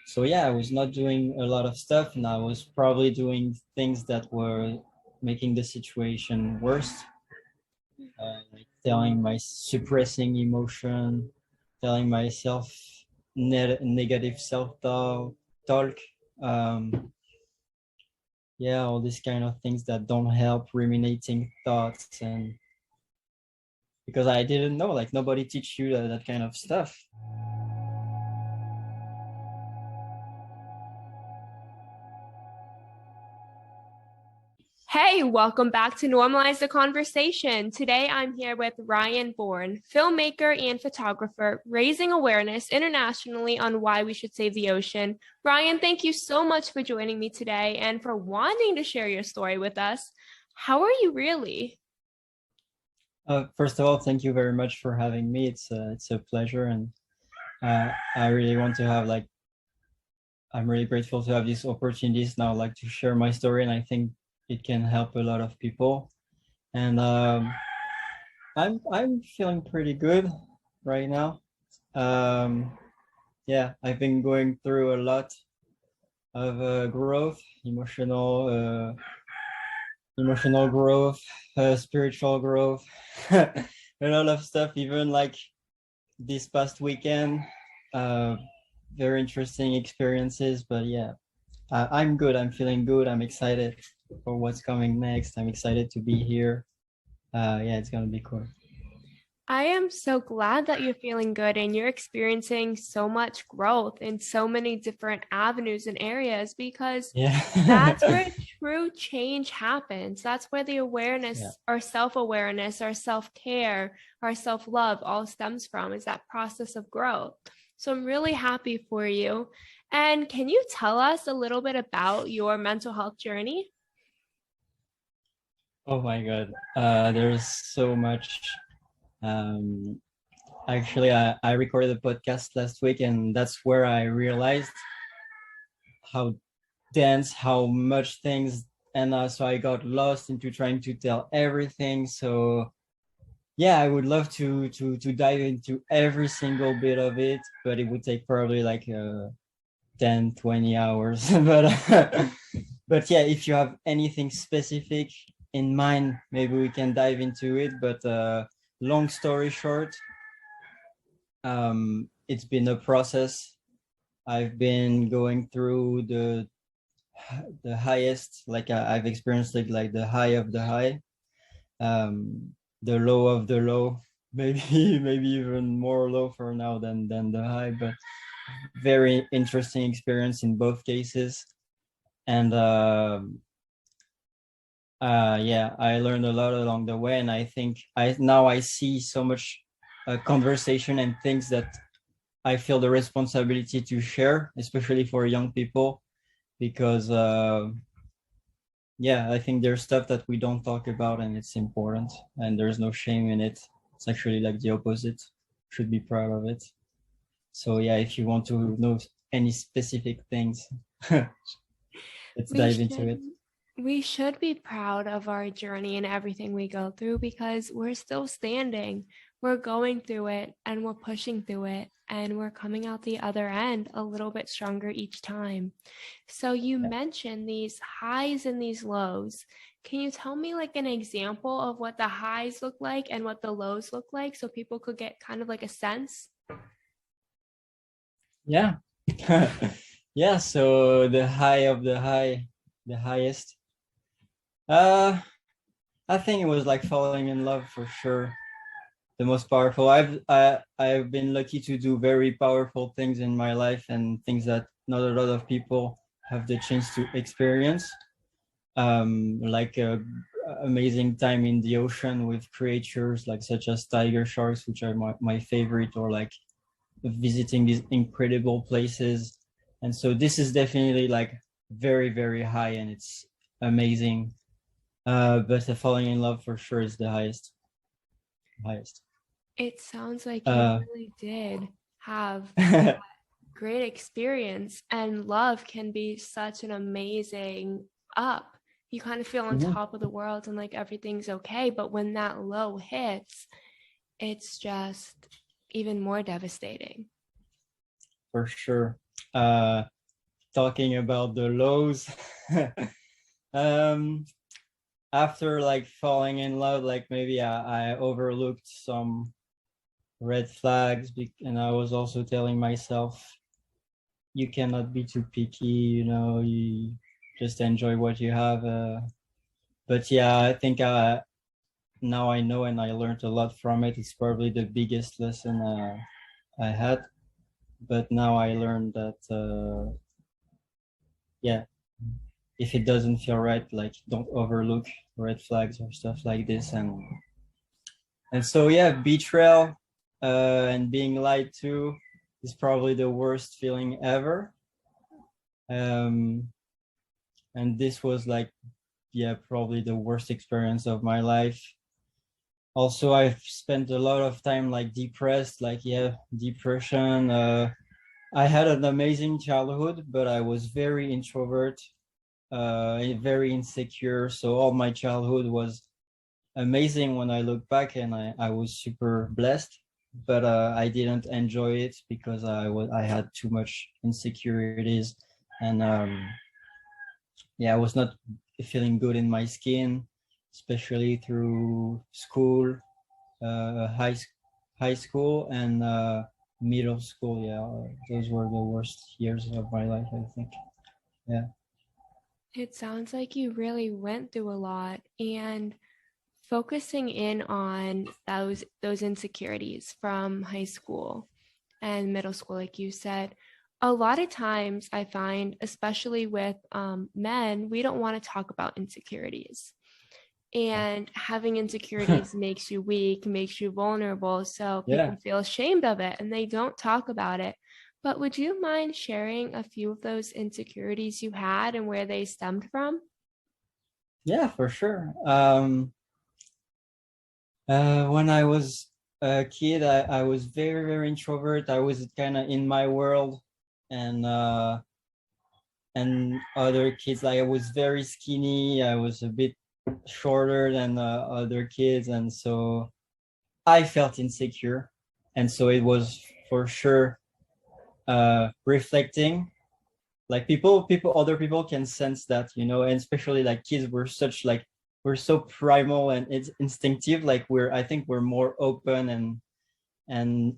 So yeah, I was not doing a lot of stuff, and I was probably doing things that were making the situation worse, like telling my suppressing emotion, telling myself negative self talk. Um, yeah, all these kind of things that don't help ruminating thoughts, and because I didn't know, like nobody teach you that kind of stuff. Hey, welcome back to Normalize the Conversation. Today I'm here with Ryan Borne, filmmaker and photographer, raising awareness internationally on why we should save the ocean. Ryan, thank you so much for joining me today and for wanting to share your story with us. How are you really? First of all, thank you very much for having me. It's a pleasure, and I really want to have like I'm really grateful to have these opportunities now, like to share my story, and I think it can help a lot of people. And I'm feeling pretty good right now. Um, yeah, I've been going through a lot of growth, emotional growth, spiritual growth, a lot of stuff. Even like this past weekend, uh, very interesting experiences. But yeah, I'm good. I'm feeling good. I'm excited for what's coming next. I'm excited to be here. Yeah, it's gonna be cool. I am so glad that you're feeling good and you're experiencing so much growth in so many different avenues and areas because Yeah. that's where true change happens. That's where the Yeah. awareness or self-awareness or self-care or self-love all stems from, is that process of growth. So I'm really happy for you. And can you tell us a little bit about your mental health journey? Oh my God. There's so much. Um, Actually, I recorded a podcast last week, and that's where I realized how dense, how much things, and so I got lost into trying to tell everything. So yeah, I would love to dive into every single bit of it, but it would take probably like 10, 20 hours. But yeah, if you have anything specific in mind, maybe we can dive into it. But long story short, it's been a process. I've been going through the highest, like I've experienced like the high of the high, the low of the low, maybe even more low for now than the high, but very interesting experience in both cases. And yeah, I learned a lot along the way, and I think I see so much conversation and things that I feel the responsibility to share, especially for young people, because yeah, I think there's stuff that we don't talk about, and it's important, and there's no shame in it. It's actually like the opposite. Should be proud of it. So yeah, if you want to know any specific things, let's We dive into should it. we should be proud of our journey and everything we go through because we're still standing. We're going through it and we're pushing through it and we're coming out the other end a little bit stronger each time. So you Yeah. mentioned these highs and these lows. Can you tell me like an example of what the highs look like and what the lows look like so people could get kind of like a sense? Yeah. Yeah, so the high of the high, the highest. Uh I think it was like falling in love for sure. The most powerful. I've been lucky to do very powerful things in my life, and things that not a lot of people have the chance to experience. Like a amazing time in the ocean with creatures like such as tiger sharks, which are my favorite, or like visiting these incredible places. And so this is definitely like very, very high, and it's amazing. But the falling in love for sure is the highest. It sounds like you Uh, really did have great experience, and love can be such an amazing up. You kind of feel on mhm, top of the world and like everything's okay, but when that low hits, it's just even more devastating. for sure. Uh, talking about the lows. um, After like falling in love, like maybe I overlooked some red flags, and I was also telling myself, you cannot be too picky, you just enjoy what you have. But yeah, I think now I know, and I learned a lot from it. It's probably the biggest lesson I had. But now I learned that, yeah, if it doesn't feel right, like don't overlook red flags or stuff like this. And so yeah, betrayal and being lied to is probably the worst feeling ever. And this was like, yeah, probably the worst experience of my life. Also, I've spent a lot of time like depressed, like, yeah, depression. I had an amazing childhood, but I was very introvert, very insecure. So all my childhood was amazing when I look back, and I was super blessed, but I didn't enjoy it because I had too much insecurities, and yeah, I was not feeling good in my skin, especially through school, high school, and middle school. Yeah, those were the worst years of my life, I think. Yeah. It sounds like you really went through a lot, and focusing in on those insecurities from high school and middle school, like you said, a lot of times I find, especially with men, we don't want to talk about insecurities. And having insecurities makes you weak, makes you vulnerable. So people feel ashamed of it and they don't talk about it. But would you mind sharing a few of those insecurities you had and where they stemmed from? Yeah, for sure. When I was a kid, I was very, very introvert. I was kind of in my world, and other kids, like I was very skinny. I was a bit shorter than other kids, and so I felt insecure. And so it was for sure reflecting. Like other people can sense that, and especially like kids, we're so primal and it's instinctive. Like I think we're more open and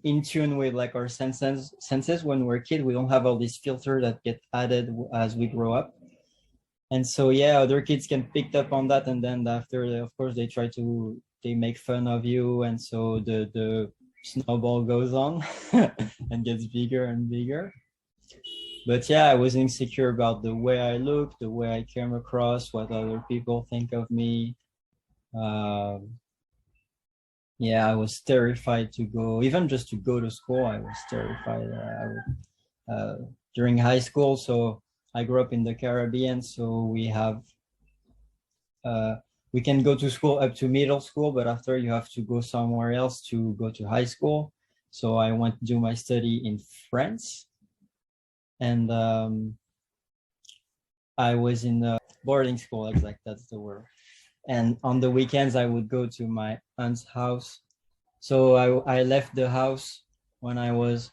in tune with like our senses when we're a kid. We don't have all these filters that get added as we grow up. And so yeah, other kids can pick up on that, and then after, of course, they make fun of you, and so the snowball goes on and gets bigger and bigger. But yeah, I was insecure about the way I looked, the way I came across, what other people think of me. Yeah, I was terrified to go, even just to go to school. I was terrified. During high school, so I grew up in the Caribbean, so we can go to school up to middle school, but after you have to go somewhere else to go to high school. So I went to do my study in France, and I was in a boarding school, exactly, that's the word. And on the weekends, I would go to my aunt's house. So I left the house when I was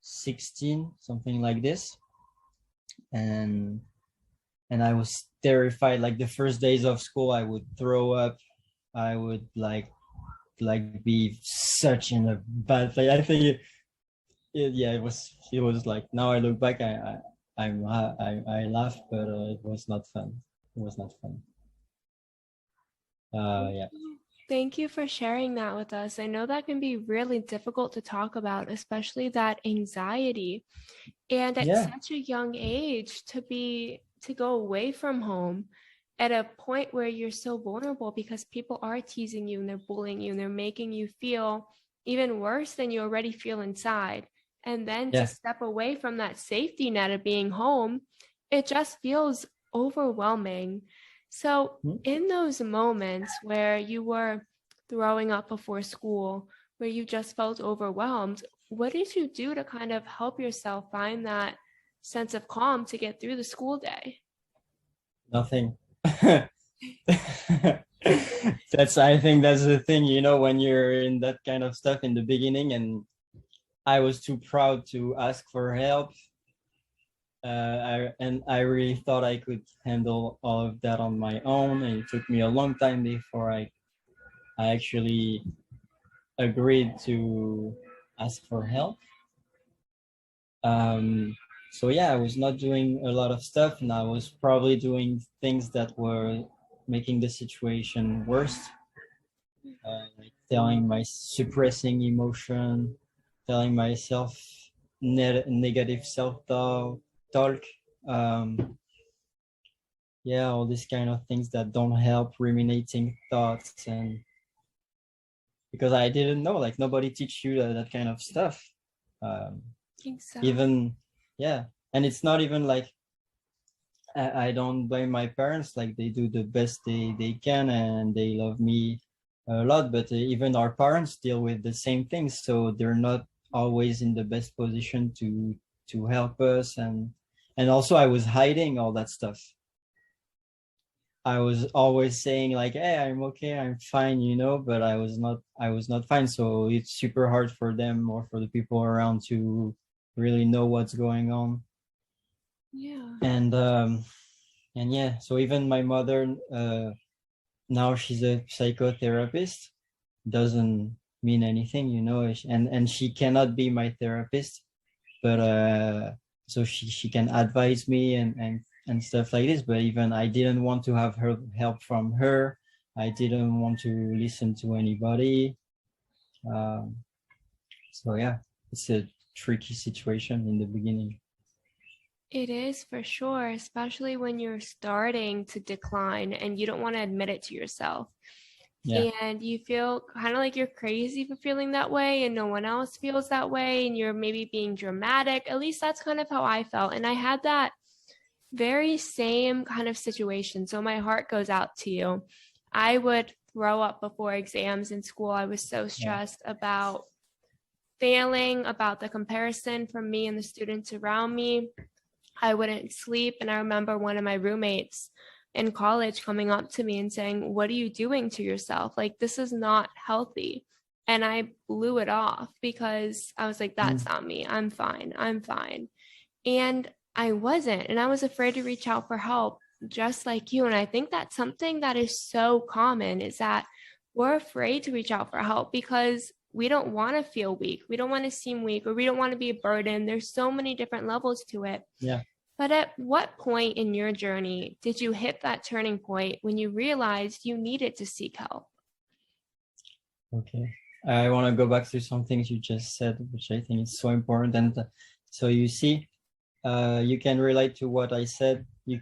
16, something like this. And I was terrified. Like the first days of school, I would throw up. I would like be such in a bad place. I think it was like, now I look back, I laugh, but it was not fun. It was not fun. Yeah. Thank you for sharing that with us. I know that can be really difficult to talk about, especially that anxiety. And at such a young age to go away from home at a point where you're so vulnerable because people are teasing you and they're bullying you and they're making you feel even worse than you already feel inside. And then to step away from that safety net of being home, it just feels overwhelming. So in those moments where you were throwing up before school, where you just felt overwhelmed, what did you do to kind of help yourself find that sense of calm to get through the school day? Nothing. I think that's the thing, when you're in that kind of stuff in the beginning, and I was too proud to ask for help. I really thought I could handle all of that on my own, and it took me a long time before I actually agreed to ask for help. So yeah, I was not doing a lot of stuff, and I was probably doing things that were making the situation worse, like suppressing emotion, telling myself negative talk. Um, yeah, all these kind of things that don't help, ruminating thoughts, and because I didn't know, like nobody teach you that kind of stuff. Um, I think so. Even, yeah, and it's not even like I don't blame my parents. Like they do the best they can, and they love me a lot. But even our parents deal with the same things, so they're not always in the best position to help us. And also, I was hiding all that stuff. I was always saying like, "Hey, I'm okay, I'm fine," but I was not. I was not fine. So it's super hard for them or for the people around to really know what's going on. Yeah. And yeah, so even my mother, now she's a psychotherapist, doesn't mean anything, and she cannot be my therapist, but so she can advise me and stuff like this. But even I didn't want to have her help from her. I didn't want to listen to anybody. Um, so yeah, it's a tricky situation in the beginning. It is for sure, especially when you're starting to decline and you don't want to admit it to yourself. Yeah. And you feel kind of like you're crazy for feeling that way, and no one else feels that way, and you're maybe being dramatic. At least that's kind of how I felt. And I had that very same kind of situation. So my heart goes out to you. I would throw up before exams in school. I was so stressed about failing, about the comparison from me and the students around me. I wouldn't sleep. And I remember one of my roommates in college coming up to me and saying, "What are you doing to yourself? Like, this is not healthy." And I blew it off because I was like, that's not me. I'm fine. I'm fine. And I wasn't. And I was afraid to reach out for help, just like you. And I think that's something that is so common, is that we're afraid to reach out for help because we don't want to feel weak. We don't want to seem weak, or we don't want to be a burden. There's so many different levels to it. Yeah. But at what point in your journey did you hit that turning point when you realized you needed to seek help? Okay. I want to go back to some things you just said, which I think is so important. And so you see, you can relate to what I said. You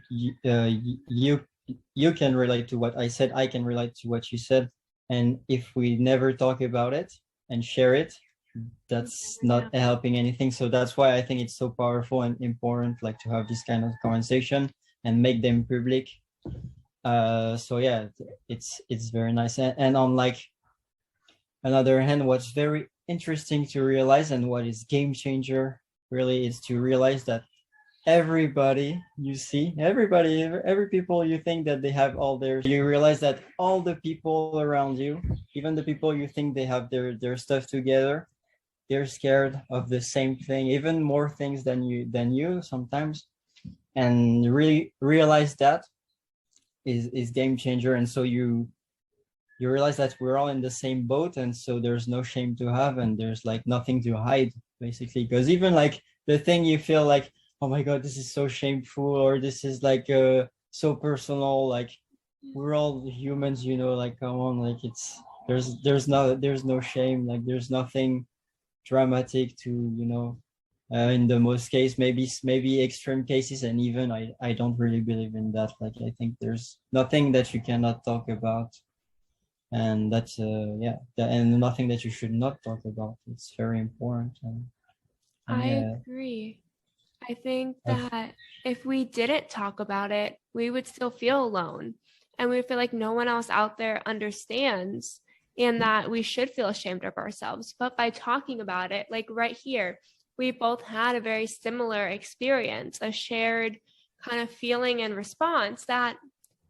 can relate to what I said. I can relate to what you said. And if we never talk about it and share it, that's not helping anything. So that's why I think it's so powerful and important, like to have this kind of conversation and make them public. So yeah, it's very nice. And on like another hand, what's very interesting to realize and what is game changer really is to realize that everybody you see, every people you think that they have all their, you realize that all the people around you, even the people you think they have their stuff together, they're scared of the same thing, even more things than you sometimes. And really realize that is game changer. And so you realize that we're all in the same boat, and so there's no shame to have, and there's like nothing to hide, basically. Because even like the thing you feel like, oh my god, this is so shameful, or this is like so personal, like we're all humans, like come on, like it's there's no shame, like there's nothing dramatic to, in the most case, maybe extreme cases, and even I don't really believe in that. Like I think there's nothing that you cannot talk about, and that's and nothing that you should not talk about. It's very important. And I agree. I think that if we didn't talk about it, we would still feel alone, and we would feel like no one else out there understands, and that we should feel ashamed of ourselves. But by talking about it, like right here, we both had a very similar experience, a shared kind of feeling and response that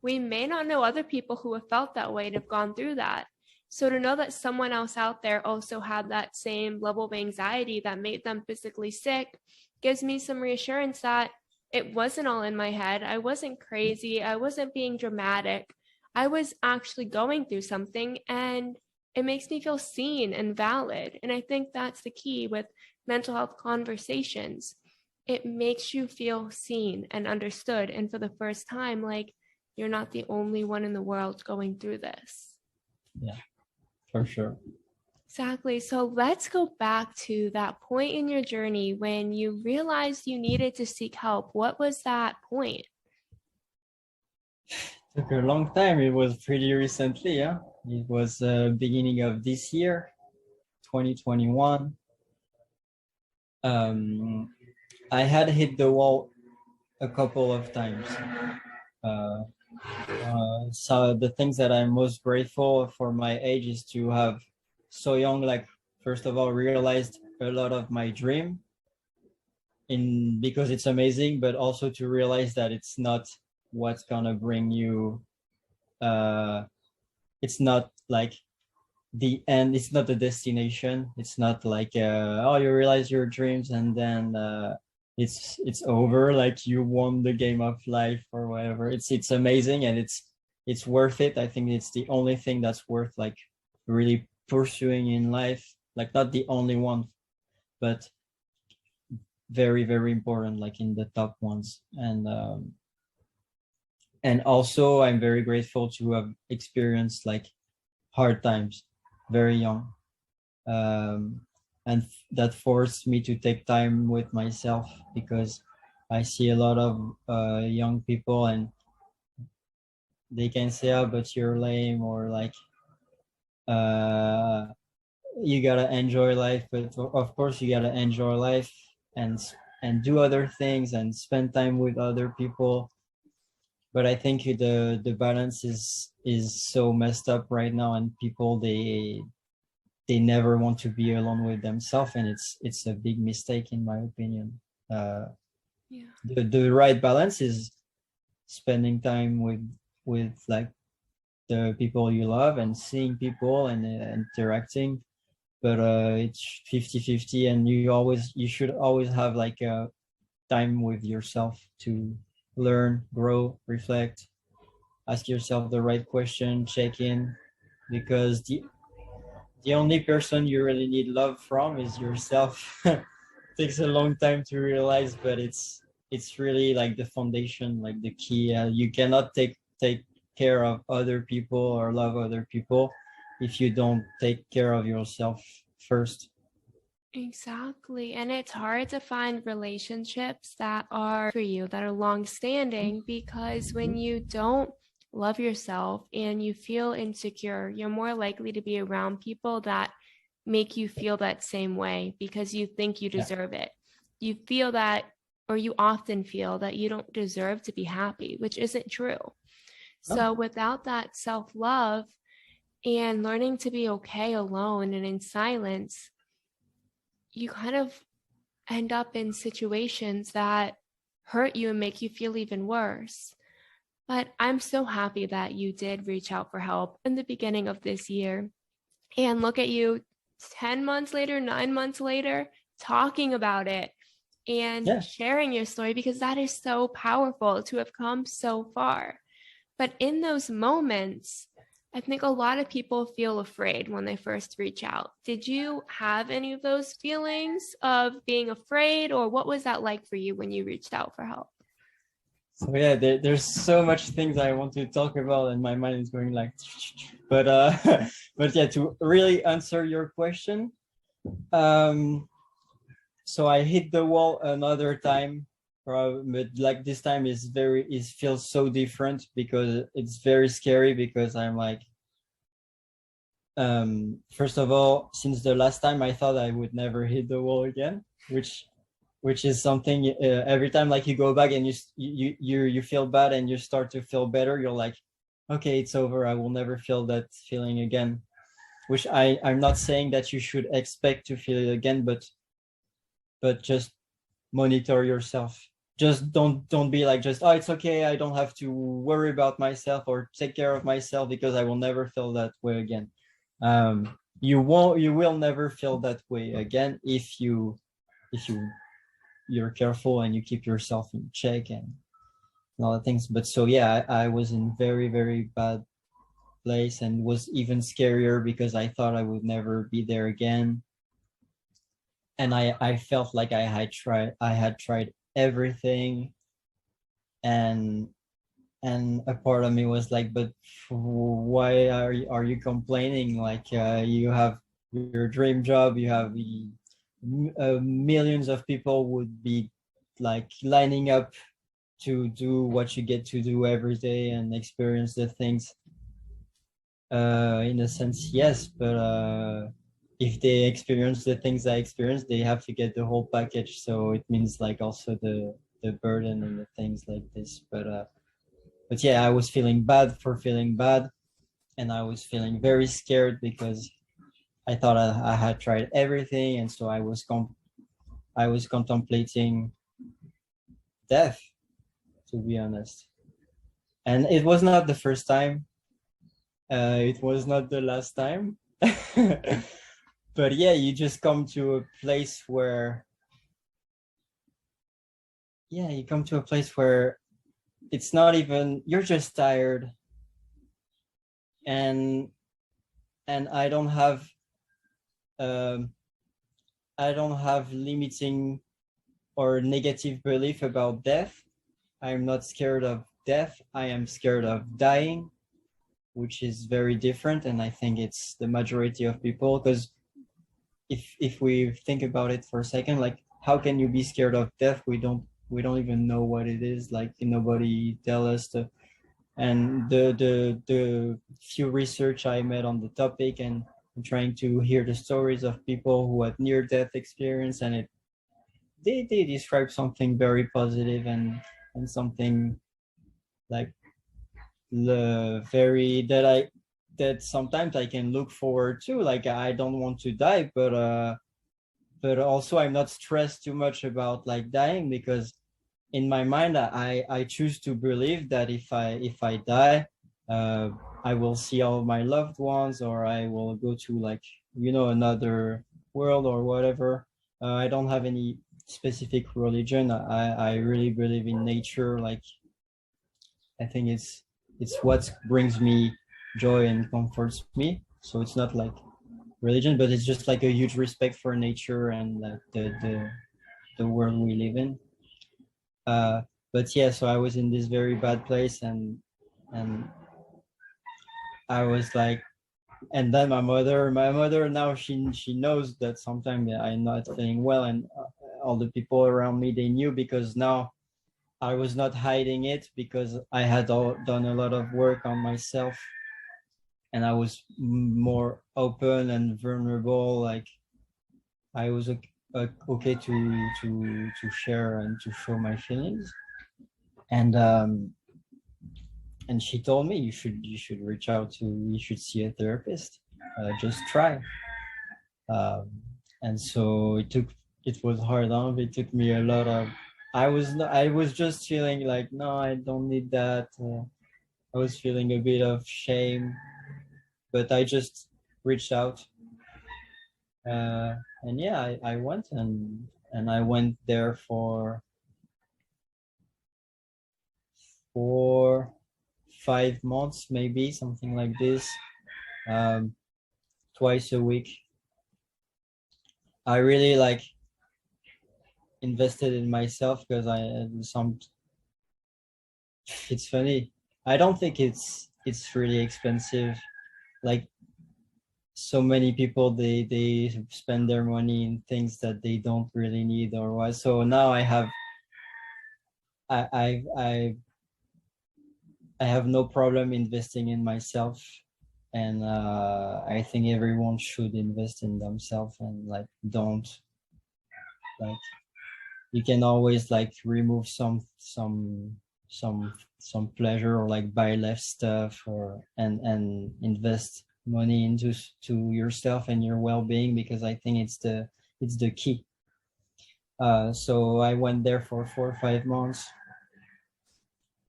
we may not know other people who have felt that way and have gone through that. So to know that someone else out there also had that same level of anxiety that made them physically sick gives me some reassurance that it wasn't all in my head. I wasn't crazy. I wasn't being dramatic. I was actually going through something, and it makes me feel seen and valid. And I think that's the key with mental health conversations. It makes you feel seen and understood. And for the first time, like, you're not the only one in the world going through this. Yeah, for sure. Exactly. So let's go back to that point in your journey when you realized you needed to seek help. What was that point? Took a long time. It was pretty recently, yeah. It was beginning of this year, 2021. I had hit the wall a couple of times. Uh, so the things that I'm most grateful for my age is to have so young, like first of all, realized a lot of my dream in because it's amazing, but also to realize that it's not what's gonna bring you. It's not like the end. It's not the destination. It's not like oh, you realize your dreams and then it's over. Like you won the game of life or whatever. It's amazing and it's worth it. I think it's the only thing that's worth like really pursuing in life. Like not the only one, but very very important. Like in the top ones and also I'm very grateful to have experienced like hard times very young and that forced me to take time with myself because I see a lot of young people and they can say oh but you're lame or like uh, you gotta enjoy life but of course you gotta enjoy life and and do other things and spend time with other people but I think the balance is so messed up right now and people they never want to be alone with themselves and it's a big mistake in my opinion. Yeah. The right balance is spending time with like the people you love and seeing people and interacting but it's 50-50 and you should always have like a time with yourself to learn, grow, reflect, ask yourself the right question, check in, because the only person you really need love from is yourself. Takes a long time to realize, but it's really like the foundation, like the key. You cannot take care of other people or love other people if you don't take care of yourself first. Exactly. And it's hard to find relationships that are for you, that are long standing, because when you don't love yourself and you feel insecure, you're more likely to be around people that make you feel that same way because you think you Yeah. deserve it. You feel that, or you often feel that you don't deserve to be happy, which isn't true. So No. without that self love and learning to be okay alone and in silence, you kind of end up in situations that hurt you and make you feel even worse. But I'm so happy that you did reach out for help in the beginning of this year. And look at you 10 months later, 9 months later, talking about it and Yeah. sharing your story because that is so powerful to have come so far. But in those moments, I think a lot of people feel afraid when they first reach out. Did you have any of those feelings of being afraid, or what was that like for you when you reached out for help? So yeah, there's so much things I want to talk about, and my mind is going like. But but yeah, to really answer your question, so I hit the wall another time, but like this time it feels so different because it's very scary because I'm like, first of all, since the last time I thought I would never hit the wall again, which is something every time like you go back and you feel bad and you start to feel better, you're like, okay, it's over. I will never feel that feeling again. Which I'm not saying that you should expect to feel it again, but just monitor yourself. Just don't be like just oh it's okay. I don't have to worry about myself or take care of myself because I will never feel that way again. You will never feel that way again if you you're careful and you keep yourself in check and all the things. But so yeah, I was in very, very bad place, and was even scarier because I thought I would never be there again. And I felt like I had tried everything, and a part of me was like, but why are you complaining? Like, you have your dream job, you have millions of people would be like lining up to do what you get to do every day and experience the things. In a sense, yes, but if they experience the things I experienced, they have to get the whole package. So it means like also the burden and the things like this. But yeah, I was feeling bad for feeling bad, and I was feeling very scared because I thought I had tried everything, and so I was contemplating death, to be honest. And it was not the first time. It was not the last time. But yeah, you just come to a place where, it's not even, you're just tired, and I don't have limiting or negative belief about death. I'm not scared of death. I am scared of dying, which is very different, and I think it's the majority of people. Because if we think about it for a second, like, how can you be scared of death? We don't even know what it is. Like, nobody tell us and the few research I made on the topic, and trying to hear the stories of people who had near-death experience, and they describe something very positive, and something like very that sometimes I can look forward to. Like, I don't want to die, but also I'm not stressed too much about like dying, because in my mind I choose to believe that if I die, I will see all my loved ones, or I will go to, like, another world or whatever. I don't have any specific religion. I really believe in nature. Like, I think it's what brings me joy and comforts me. So it's not like religion, but it's just like a huge respect for nature and like the world we live in. But yeah, so I was in this very bad place, and I was like, and then my mother now, she knows that sometimes I'm not feeling well, and all the people around me, they knew, because now I was not hiding it, because I had done a lot of work on myself, and I was more open and vulnerable. Like, I was okay to share and to show my feelings, and she told me, you should reach out to, you should see a therapist, just try. And so it was hard on. It took me a lot of, I was just feeling like, no, I don't need that. I was feeling a bit of shame, but I just reached out. And yeah, I went, and I went there for 5 months, maybe something like this, twice a week. I really like invested in myself, because it's funny. I don't think it's really expensive. Like, so many people, they spend their money in things that they don't really need or what. So now I have no problem investing in myself, and I think everyone should invest in themselves, and like, don't, like, you can always like remove some pleasure, or like buy less stuff, or and invest money into yourself and your well-being, because I think it's the key. So I went there for 4 or 5 months,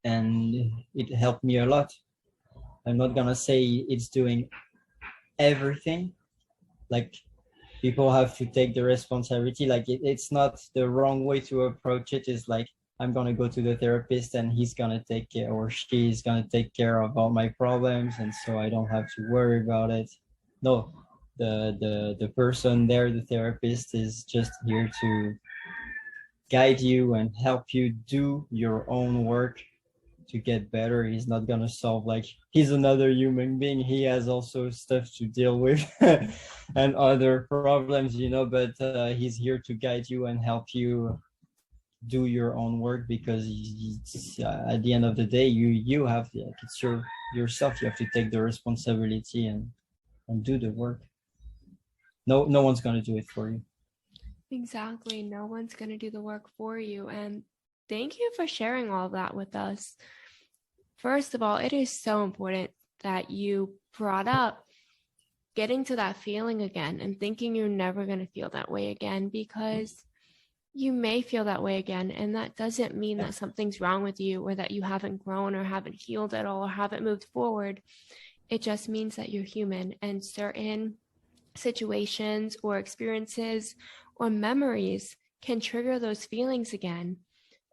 and it helped me a lot. I'm not gonna say it's doing everything. Like, people have to take the responsibility. Like it's not the wrong way to approach it. Is like, I'm gonna go to the therapist and he's gonna take care, or she's gonna take care of all my problems, and so I don't have to worry about it. No, the person there, the therapist, is just here to guide you and help you do your own work to get better. He's not gonna solve, like, he's another human being. He has also stuff to deal with and other problems, you know, but he's here to guide you and help you do your own work, because at the end of the day, you have, like, it's yourself. You have to take the responsibility and do the work. No one's gonna do it for you. Exactly. No one's going to do the work for you. And thank you for sharing all of that with us. First of all, it is so important that you brought up getting to that feeling again and thinking you're never going to feel that way again, because you may feel that way again. And that doesn't mean that something's wrong with you, or that you haven't grown or haven't healed at all or haven't moved forward. It just means that you're human, and certain situations or experiences or memories can trigger those feelings again.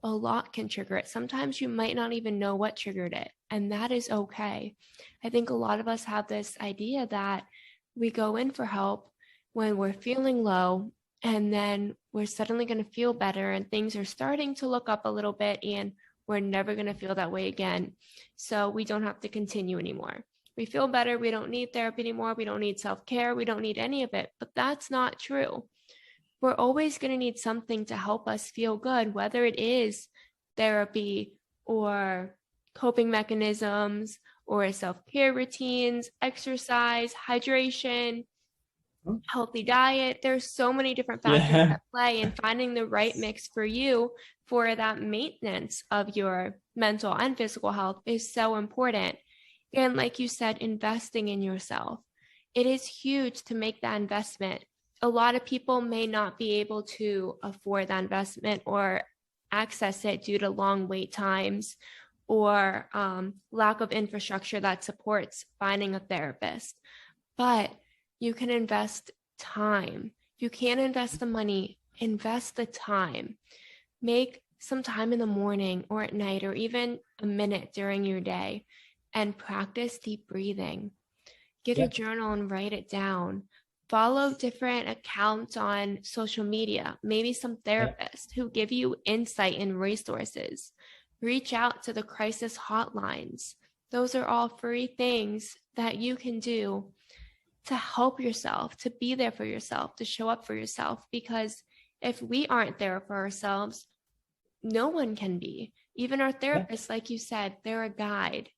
A lot can trigger it. Sometimes you might not even know what triggered it, and that is okay. I think a lot of us have this idea that we go in for help when we're feeling low, and then we're suddenly going to feel better and things are starting to look up a little bit, and we're never going to feel that way again. So we don't have to continue anymore. We feel better. We don't need therapy anymore. We don't need self-care. We don't need any of it. But that's not true. We're always going to need something to help us feel good, whether it is therapy or coping mechanisms or self-care routines, exercise, hydration, healthy diet. There's so many different factors at play, and finding the right mix for you for that maintenance of your mental and physical health is so important. And like you said, investing in yourself. It is huge to make that investment. A lot of people may not be able to afford that investment or access it due to long wait times or lack of infrastructure that supports finding a therapist. But you can invest time. You can't invest the money, invest the time. Make some time in the morning or at night, or even a minute during your day, and practice deep breathing. Get a journal and write it down. Follow different accounts on social media, maybe some therapists who give you insight and resources. Reach out to the crisis hotlines. Those are all free things that you can do to help yourself, to be there for yourself, to show up for yourself. Because if we aren't there for ourselves, no one can be. Even our therapists, like you said, they're a guide.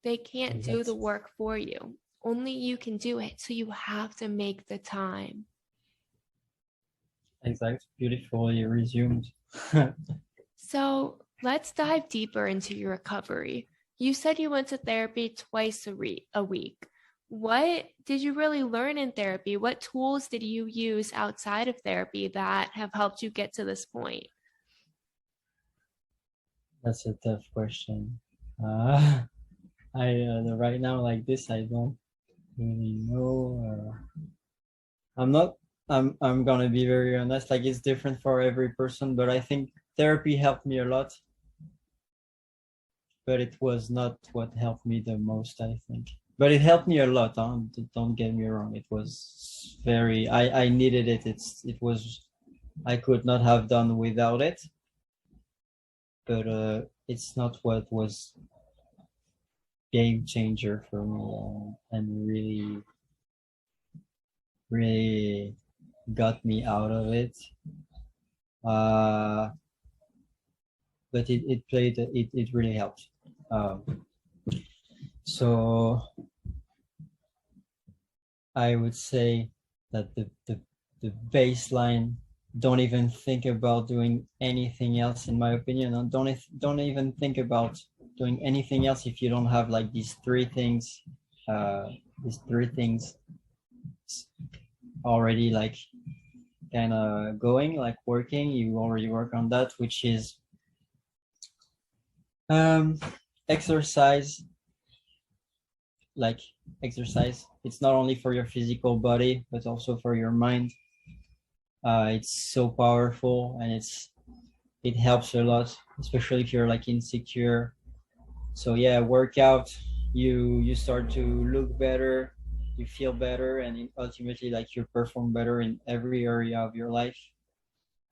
They can't do the work for you. Only you can do it. So you have to make the time. Exactly. Beautifully resumed. So let's dive deeper into your recovery. You said you went to therapy twice a week. What did you really learn in therapy? What tools did you use outside of therapy that have helped you get to this point? That's a tough question. Right now, like this, I don't really know. I'm gonna be very honest. Like, it's different for every person, but I think therapy helped me a lot. But it was not what helped me the most, I think. But it helped me a lot. Don't get me wrong. It was very. I needed it. It was. I could not have done without it. But it's not what was game changer for me, and really got me out of it. But it really helped. So I would say that the baseline, don't even think about doing anything else, in my opinion. And don't even think about doing anything else if you don't have like these three things already, like, kind of going, like working. You already work on that, which is exercise, like exercise. It's not only for your physical body, but also for your mind. It's so powerful, and it helps a lot, especially if you're like insecure. So yeah, workout, you start to look better, you feel better, and ultimately like you perform better in every area of your life.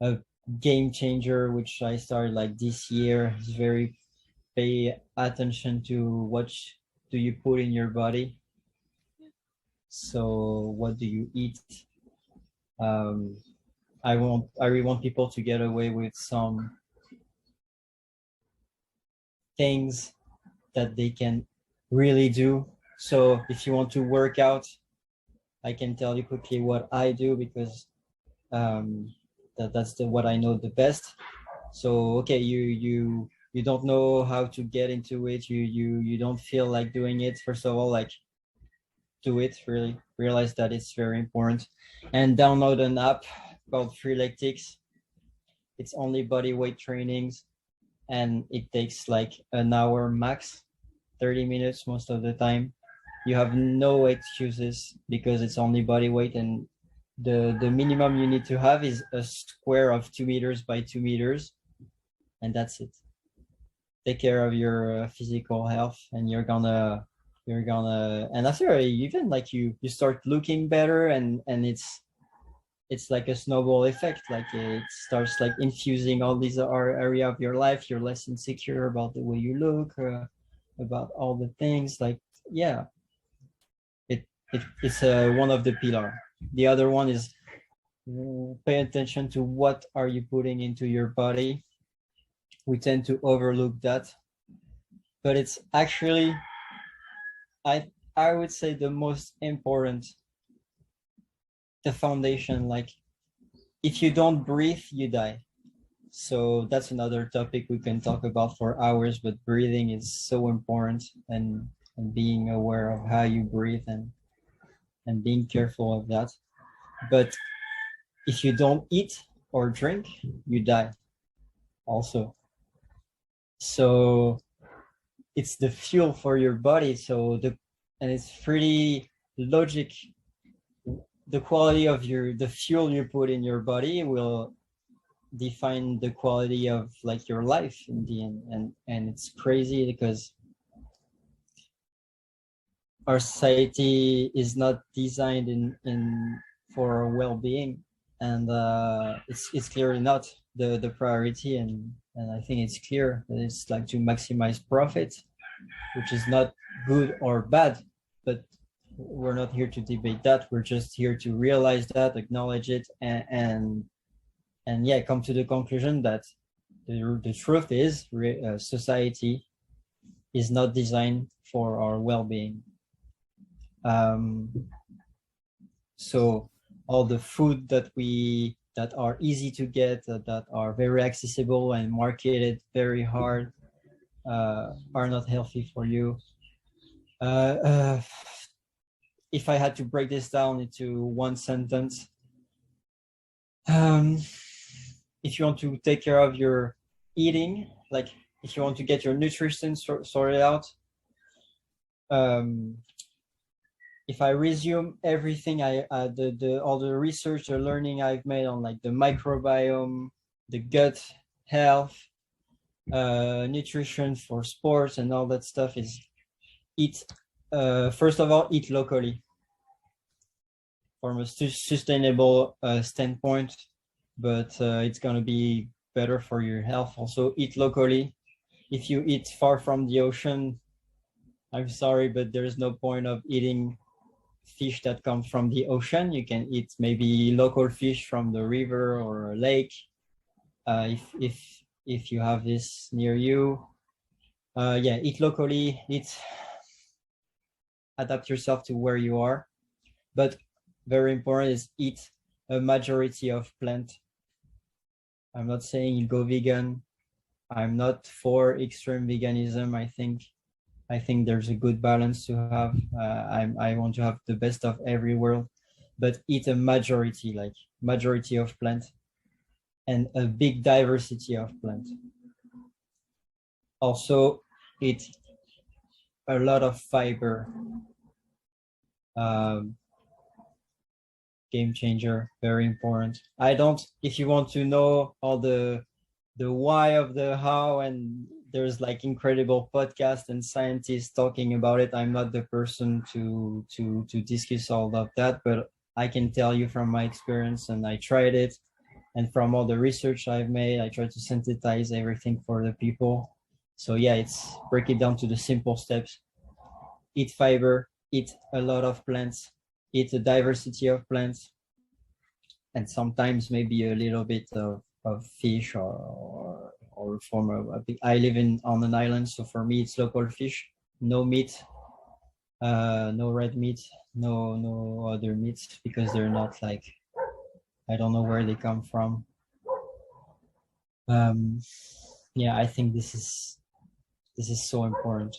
A game changer, which I started like this year, is very pay attention to what do you put in your body. So what do you eat? um, I really want people to get away with some things that they can really do. So if you want to work out, I can tell you quickly what I do, because that's what I know the best. So okay, you don't know how to get into it, you don't feel like doing it. First of all, like, do it, really realize that it's very important, and download an app called Freeletics. It's only body weight trainings, and it takes like an hour max, 30 minutes most of the time. You have no excuses because it's only body weight, and the minimum you need to have is a square of 2 meters by 2 meters, and that's it. Take care of your physical health, and you're gonna and after even like you start looking better, and it's like a snowball effect. Like it starts like infusing all these area of your life. You're less insecure about the way you look, about all the things. Like, yeah, it's one of the pillar. The other one is, pay attention to what are you putting into your body. We tend to overlook that, but it's actually, I would say, the most important, the foundation. Like, if you don't breathe, you die. So that's another topic we can talk about for hours, but breathing is so important, and being aware of how you breathe, and being careful of that. But if you don't eat or drink, you die also. So it's the fuel for your body. And it's pretty logic. The quality of the fuel you put in your body will define the quality of like your life in the end. And it's crazy because our society is not designed in for well-being, and it's clearly not the priority. And I think it's clear that it's like to maximize profit, which is not good or bad, but we're not here to debate that. We're just here to realize that, acknowledge it, and yeah, come to the conclusion that the truth is, society is not designed for our well-being. So all the food that are easy to get, that are very accessible and marketed very hard, are not healthy for you. If I had to break this down into one sentence, if you want to take care of your eating, like if you want to get your nutrition sorted out, if I resume everything all the research, the learning I've made on like the microbiome, the gut health, nutrition for sports and all that stuff, is eat, first of all, eat locally from a sustainable standpoint, but it's going to be better for your health. Also, eat locally. If you eat far from the ocean, I'm sorry, but there's no point of eating fish that come from the ocean. You can eat maybe local fish from the river or a lake, if you have this near you. Yeah, eat locally. Adapt yourself to where you are, but very important is eat a majority of plant. I'm not saying you go vegan. I'm not for extreme veganism. I think there's a good balance to have. I want to have the best of every world, but eat a majority, like majority of plant, and a big diversity of plant. Also, eat a lot of fiber. Um, Game changer, very important. If you want to know all the why of the how, and there's like incredible podcasts and scientists talking about it, I'm not the person to discuss all of that, but I can tell you from my experience, and I tried it, and from all the research I've made, I try to synthesize everything for the people. So yeah, it's break it down to the simple steps. Eat fiber, eat a lot of plants, eat a diversity of plants, and sometimes maybe a little bit of fish or form of, I live on an island, so for me it's local fish, no meat, no red meat, no other meats, because they're not like, I don't know where they come from. Yeah, I think this is so important.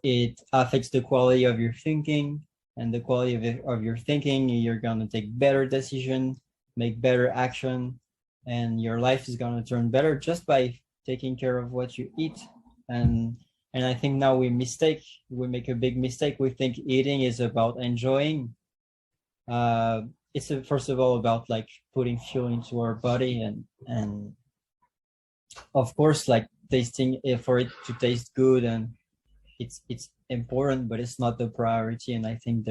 It affects the quality of your thinking, and the quality of your thinking, you're gonna take better decision, make better action, and your life is gonna turn better just by taking care of what you eat. And I think now we make a big mistake. We think eating is about enjoying. It's first of all about like putting fuel into our body, and of course like tasting for it to taste good, and it's important, but it's not the priority. And I think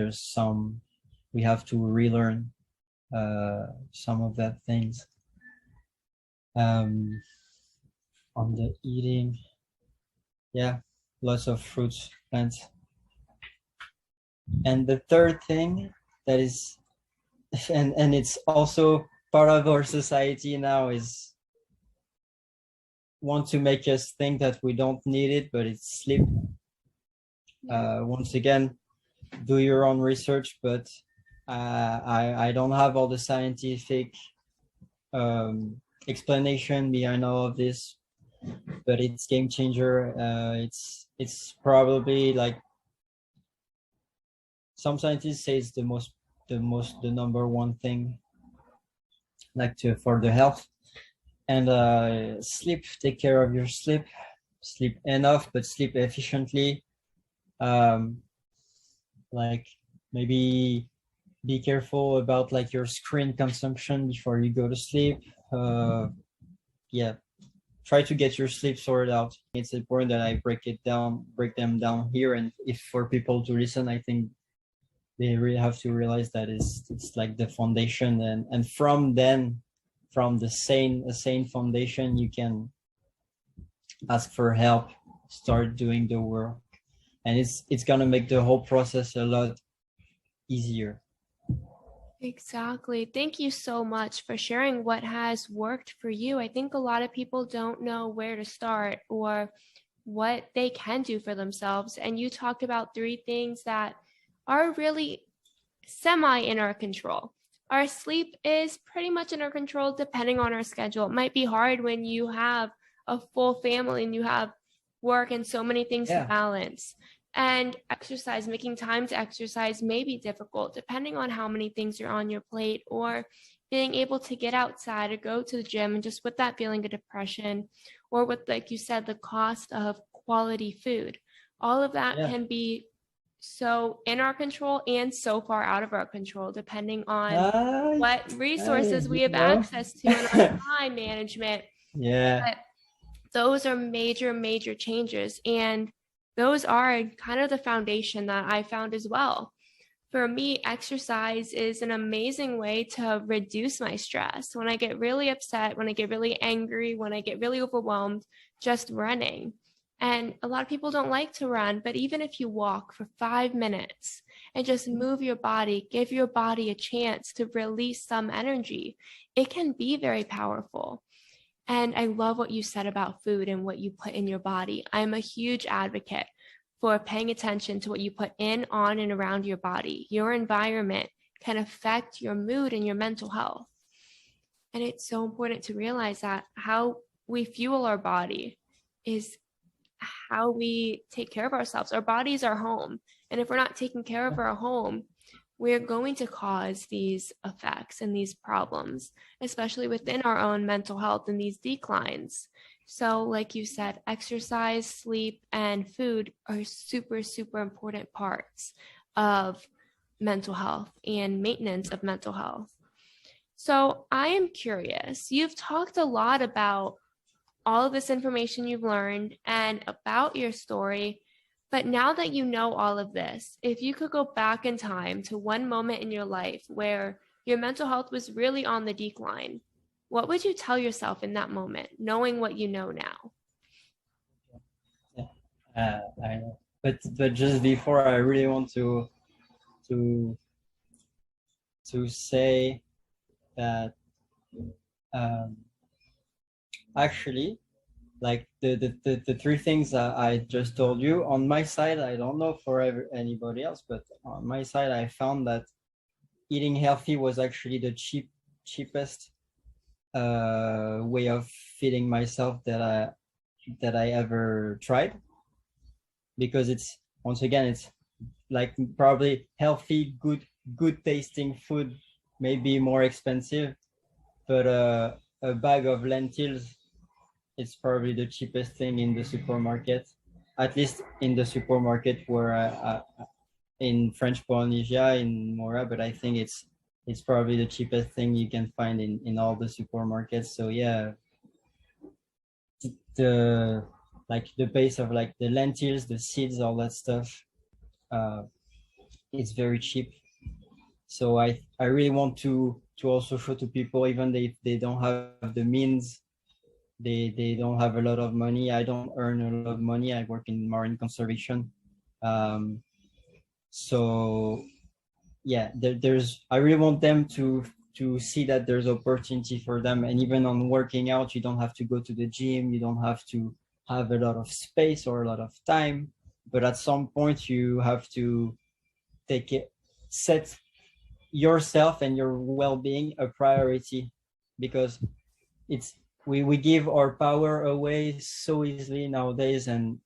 we have to relearn some of that things. On the eating, yeah, lots of fruits, plants. And the third thing that is, and it's also part of our society now, is want to make us think that we don't need it, but it's sleep. Once again, do your own research, but I don't have all the scientific explanation behind all of this, but it's game changer. It's probably like, some scientists say it's the number one thing, like for the health. And sleep, take care of your sleep enough, but sleep efficiently. Like maybe be careful about like your screen consumption before you go to sleep. Yeah, try to get your sleep sorted out. It's important that I break them down here, and if for people to listen, I think they really have to realize that it's like the foundation, and from a sane foundation, you can ask for help, start doing the work, and it's gonna make the whole process a lot easier. Exactly. Thank you so much for sharing what has worked for you. I think a lot of people don't know where to start or what they can do for themselves. And you talked about 3 things that are really semi in our control. Our sleep is pretty much in our control depending on our schedule. It might be hard when you have a full family and you have work and so many things to balance. And exercise, making time to exercise may be difficult depending on how many things are on your plate, or being able to get outside or go to the gym, and just with that feeling of depression, or with, like you said, the cost of quality food. All of that can be so in our control and so far out of our control, depending on what resources we have access to in our time management. But those are major changes, and those are kind of the foundation that I found as well. For me, exercise is an amazing way to reduce my stress. When I get really upset, when I get really angry, when I get really overwhelmed, just running. And a lot of people don't like to run, but even if you walk for 5 minutes and just move your body, give your body a chance to release some energy, it can be very powerful. And I love what you said about food and what you put in your body. I'm a huge advocate for paying attention to what you put in, on, and around your body. Your environment can affect your mood and your mental health. And it's so important to realize that how we fuel our body is how we take care of ourselves. Our body's our home. And if we're not taking care of our home, we're going to cause these effects and these problems, especially within our own mental health and these declines. So like you said, exercise, sleep, and food are super important parts of mental health and maintenance of mental health. So I am curious, you've talked a lot about all of this information you've learned and about your story, but now that you know all of this, if you could go back in time to one moment in your life where your mental health was really on the decline, what would you tell yourself in that moment, knowing what you know now? I know. But just before, I really want to say that actually, like the three things that I just told you, on my side, I don't know for anybody else, but on my side, I found that eating healthy was actually the cheapest way of feeding myself that I ever tried, because it's, once again, it's like probably healthy, good tasting food may be more expensive, but a bag of lentils, it's probably the cheapest thing in the supermarket, at least in the supermarket where in French Polynesia in Mora, but I think it's probably the cheapest thing you can find in all the supermarkets. So yeah, the like the base of like the lentils, the seeds, all that stuff, it's very cheap. So I really want to also show to people, even if they don't have the means, they don't have a lot of money. I don't earn a lot of money. I work in marine conservation. So yeah, there's, I really want them to see that there's opportunity for them. And even on working out, you don't have to go to the gym. You don't have to have a lot of space or a lot of time. But at some point, you have to set yourself and your well-being a priority, because it's we give our power away so easily nowadays, and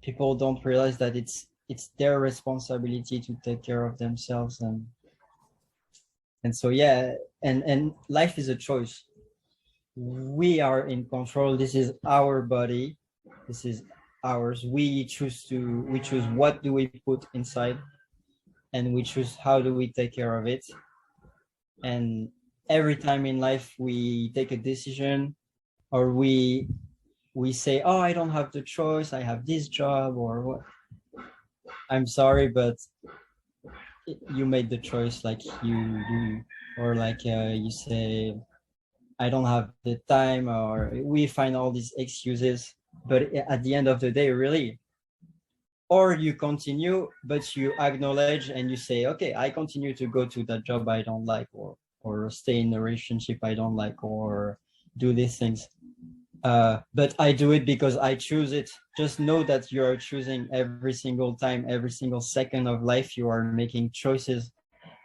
people don't realize that it's their responsibility to take care of themselves. And so yeah, and life is a choice. We are in control. This is our body, this is ours. We choose what do we put inside, and we choose how do we take care of it. And every time in life we take a decision, or we say, oh, I don't have the choice, I have this job, or what, I'm sorry, but you made the choice. Like you or like you say, I don't have the time, or we find all these excuses. But at the end of the day, really, or you continue, but you acknowledge and you say, okay, I continue to go to that job I don't like, or stay in a relationship I don't like, or do these things. But I do it because I choose it. Just know that you are choosing every single time, every single second of life. You are making choices.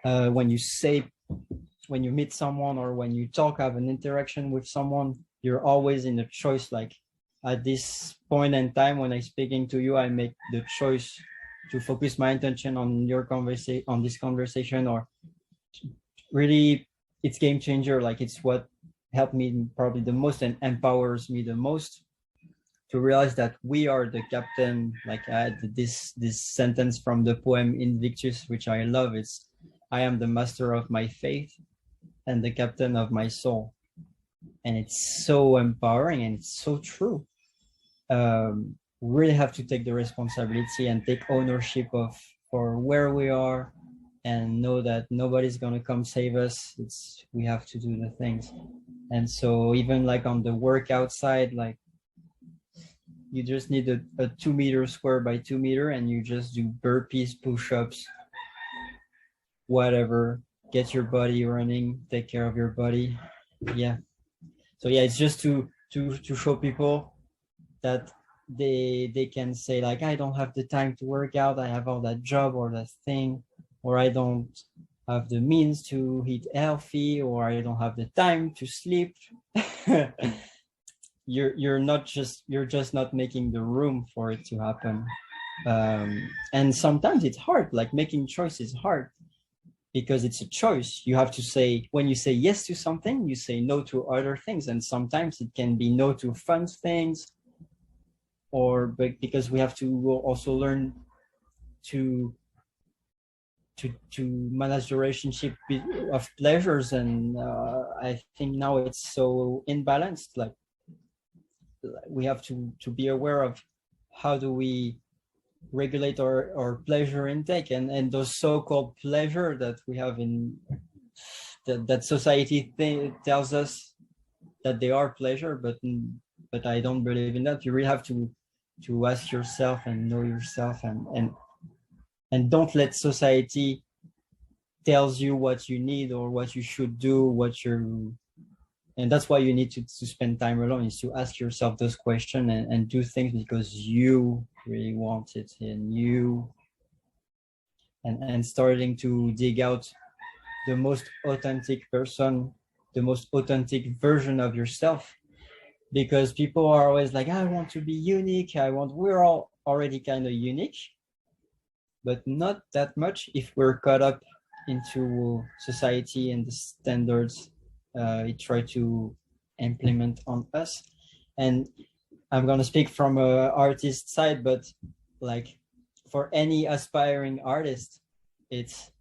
When you meet someone, or when you have an interaction with someone, you're always in a choice. Like at this point in time, when I'm speaking to you, I make the choice to focus my attention on this conversation, or really, it's game changer. Like it's what helped me probably the most and empowers me the most, to realize that we are the captain. Like I had this sentence from the poem Invictus, which I love. It's, I am the master of my faith and the captain of my soul. And it's so empowering, and it's so true. We really have to take the responsibility and take ownership for where we are, and know that nobody's gonna come save us. We have to do the things. And so even like on the workout side, like you just need a 2 meter square by 2 meter, and you just do burpees, push-ups, whatever, get your body running, take care of your body. Yeah. So yeah, it's just to show people that they can say, like, I don't have the time to work out, I have all that job or that thing, or I don't have the means to eat healthy, or I don't have the time to sleep. You're just not making the room for it to happen. And sometimes it's hard. Like making choice is hard, because it's a choice. You have to say, when you say yes to something, you say no to other things. And sometimes it can be no to fun things, but because we have to also learn to to manage the relationship of pleasures. And I think now it's so imbalanced. Like we have to be aware of how do we regulate our pleasure intake, and those so-called pleasure that we have in that society tells us that they are pleasure, but I don't believe in that. You really have to ask yourself and know yourself, and don't let society tells you what you need or what you should do, and that's why you need to spend time alone, is to ask yourself those questions and do things because you really want it in you, and starting to dig out the most authentic person, the most authentic version of yourself. Because people are always like, I want to be unique. We're all already kind of unique, but not that much if we're caught up into society and the standards it try to implement on us. And I'm going to speak from a artist side, but like for any aspiring artist, it's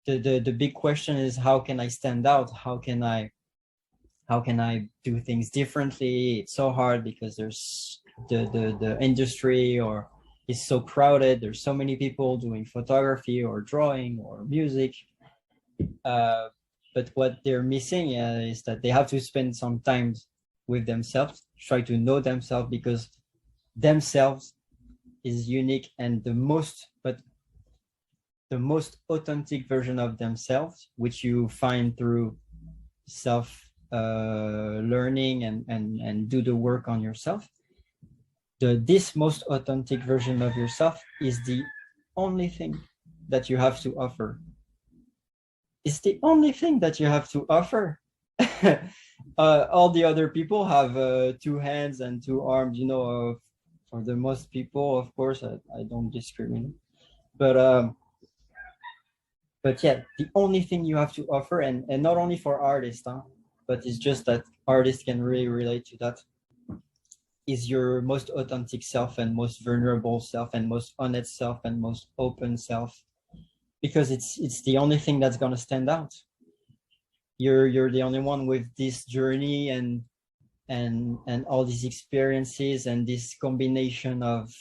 the big question is, how can I stand out? How can I do things differently? It's so hard because there's the industry or is so crowded. There's so many people doing photography or drawing or music. But what they're missing is that they have to spend some time with themselves, try to know themselves, because themselves is unique, and the most authentic version of themselves, which you find through self learning and do the work on yourself. This most authentic version of yourself is the only thing that you have to offer. It's the only thing that you have to offer. All the other people have 2 hands and 2 arms, for the most people, of course. I don't discriminate, but yeah, the only thing you have to offer, and not only for artists, but it's just that artists can really relate to that, is your most authentic self and most vulnerable self and most honest self and most open self, because it's the only thing that's going to stand out. You're the only one with this journey and all these experiences and this combination of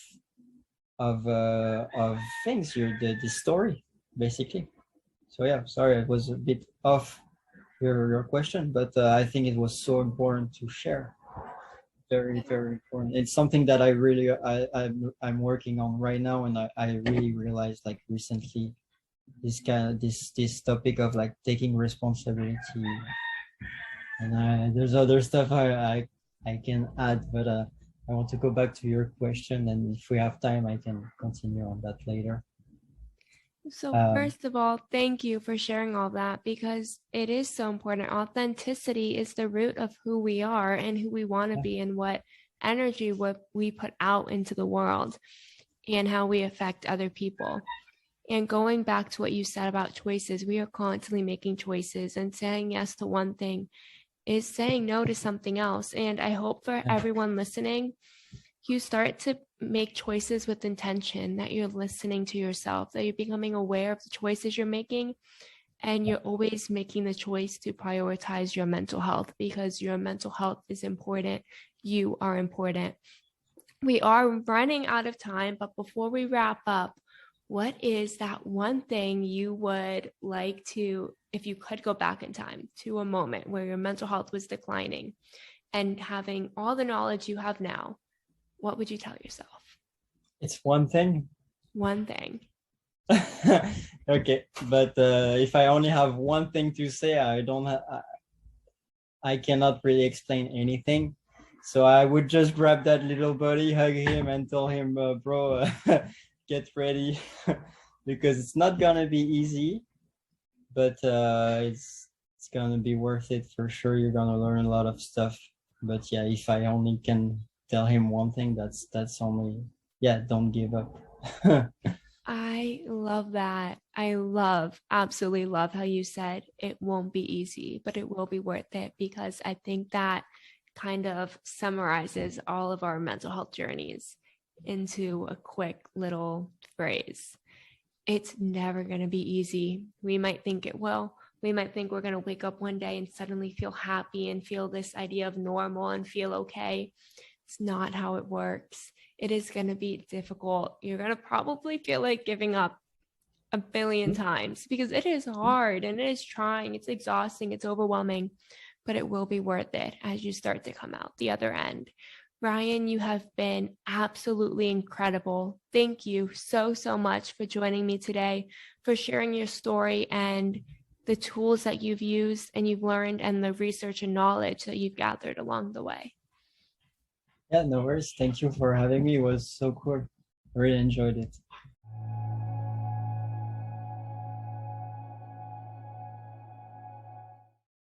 things. You're the story, basically. So yeah, sorry, it was a bit off your question, but I think it was so important to share. Very, very important. It's something that I'm working on right now, and I really realized, like, recently, this topic of like taking responsibility. And there's other stuff I can add, but I want to go back to your question, and if we have time, I can continue on that later. So first of all, thank you for sharing all that, because it is so important. Authenticity is the root of who we are and who we want to be, and what energy we put out into the world, and how we affect other people. And going back to what you said about choices, we are constantly making choices, and saying yes to one thing is saying no to something else. And I hope for everyone listening, you start to make choices with intention, that you're listening to yourself, that you're becoming aware of the choices you're making, and you're always making the choice to prioritize your mental health, because your mental health is important. You are important. We are running out of time, but before we wrap up, what is that one thing you would like to, if you could go back in time to a moment where your mental health was declining, and having all the knowledge you have now, what would you tell yourself? It's one thing. One thing. Okay, but if I only have one thing to say, I cannot really explain anything. So I would just grab that little buddy, hug him, and tell him, bro, get ready, because it's not gonna be easy, but it's gonna be worth it for sure. You're gonna learn a lot of stuff. But yeah, if I only can tell him one thing, that's only, yeah, don't give up. I love that. Absolutely love how you said it won't be easy, but it will be worth it, because I think that kind of summarizes all of our mental health journeys into a quick little phrase. it's never going to be easy. We might think it will. We might think we're going to wake up one day and suddenly feel happy and feel this idea of normal and feel okay. It's not how it works. It is going to be difficult. You're going to probably feel like giving up a billion times because it is hard and it is trying. It's exhausting. It's overwhelming, but it will be worth it as you start to come out the other end. Ryan, you have been absolutely incredible. Thank you so, so much for joining me today, for sharing your story and the tools that you've used and you've learned and the research and knowledge that you've gathered along the way. Yeah, no worries. Thank you for having me. It was so cool. I really enjoyed it.